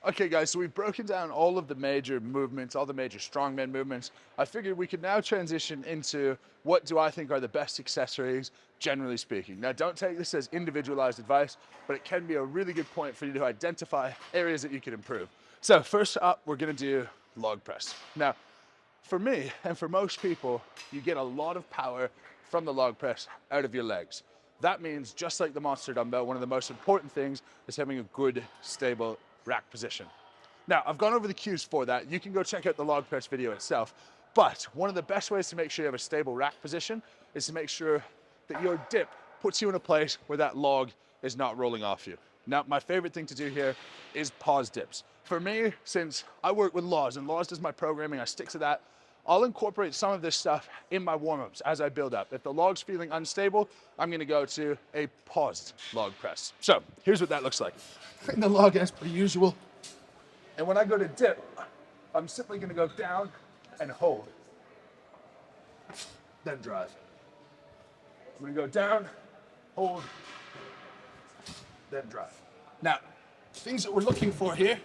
Okay guys, so we've broken down all of the major movements, all the major strongman movements. I figured we could now transition into what do I think are the best accessories, generally speaking. Now don't take this as individualized advice, but it can be a really good point for you to identify areas that you can improve. So first up, we're gonna do log press. Now, for me and for most people, you get a lot of power from the log press out of your legs. That means, just like the monster dumbbell, one of the most important things is having a good, stable rack position. Now, I've gone over the cues for that. You can go check out the log press video itself. But one of the best ways to make sure you have a stable rack position is to make sure that your dip puts you in a place where that log is not rolling off you. Now, my favorite thing to do here is pause dips. For me, since I work with Laws and Laws does my programming, I stick to that. I'll incorporate some of this stuff in my warm-ups as I build up. If the log's feeling unstable, I'm gonna go to a paused log press. So here's what that looks like. Bring the log as per usual. And when I go to dip, I'm simply gonna go down and hold. Then drive. I'm gonna go down, hold, then drive. Now, things that we're looking for here,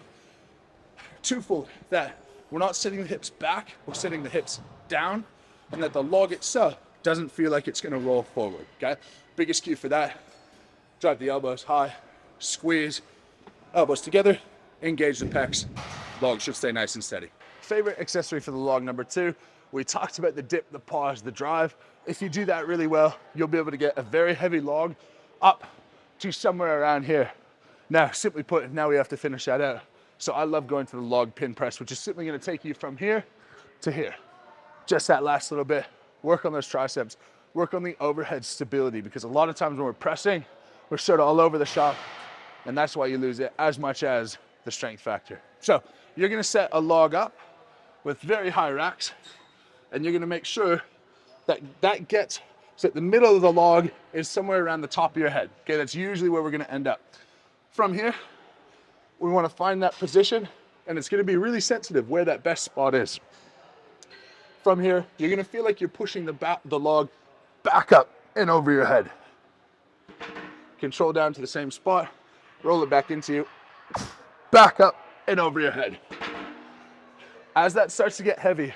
twofold, that we're not sitting the hips back, we're sitting the hips down, and that the log itself doesn't feel like it's gonna roll forward, okay? Biggest cue for that, drive the elbows high, squeeze, elbows together, engage the pecs, log should stay nice and steady. Favorite accessory for the log number 2, we talked about the dip, the pause, the drive. If you do that really well, you'll be able to get a very heavy log up to somewhere around here. Now, simply put, now we have to finish that out. So I love going to the log pin press, which is simply gonna take you from here to here. Just that last little bit. Work on those triceps, work on the overhead stability, because a lot of times when we're pressing, we're sort of all over the shop, and that's why you lose it as much as the strength factor. So you're gonna set a log up with very high racks, and you're gonna make sure that that gets, so that the middle of the log is somewhere around the top of your head. Okay, that's usually where we're gonna end up. From here, we want to find that position, and it's going to be really sensitive where that best spot is. From here, you're going to feel like you're pushing the log back up and over your head. Control down to the same spot, roll it back into you, back up and over your head. As that starts to get heavy,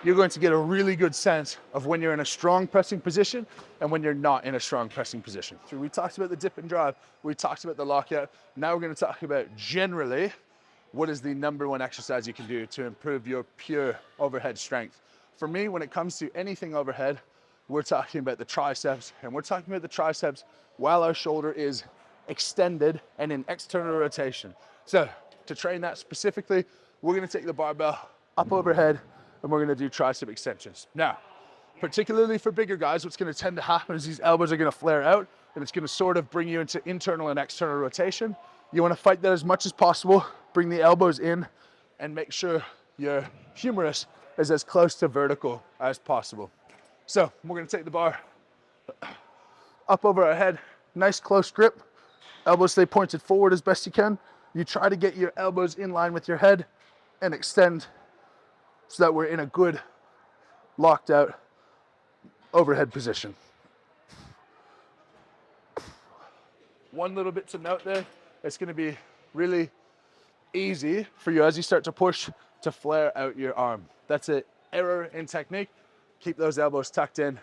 you're going to get a really good sense of when you're in a strong pressing position and when you're not in a strong pressing position. So we talked about the dip and drive, we talked about the lockout. Now we're going to talk about generally what is the number one exercise you can do to improve your pure overhead strength. For me, when it comes to anything overhead, we're talking about the triceps, and we're talking about the triceps while our shoulder is extended and in external rotation. So to train that specifically, we're going to take the barbell up overhead, and we're gonna do tricep extensions. Now, particularly for bigger guys, what's gonna tend to happen is these elbows are gonna flare out, and it's gonna sort of bring you into internal and external rotation. You wanna fight that as much as possible, bring the elbows in, and make sure your humerus is as close to vertical as possible. So, we're gonna take the bar up over our head, nice close grip, elbows stay pointed forward as best you can. You try to get your elbows in line with your head and extend so that we're in a good, locked out overhead position. One little bit to note there, it's gonna be really easy for you as you start to push to flare out your arm. That's an error in technique. Keep those elbows tucked in.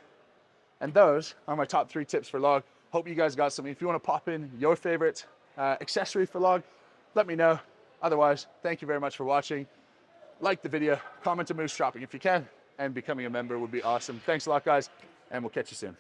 And those are my top 3 tips for log. Hope you guys got something. If you wanna pop in your favorite accessory for log, let me know. Otherwise, thank you very much for watching. Like the video, comment to Moose Shopping if you can, and becoming a member would be awesome. Thanks a lot, guys, and we'll catch you soon.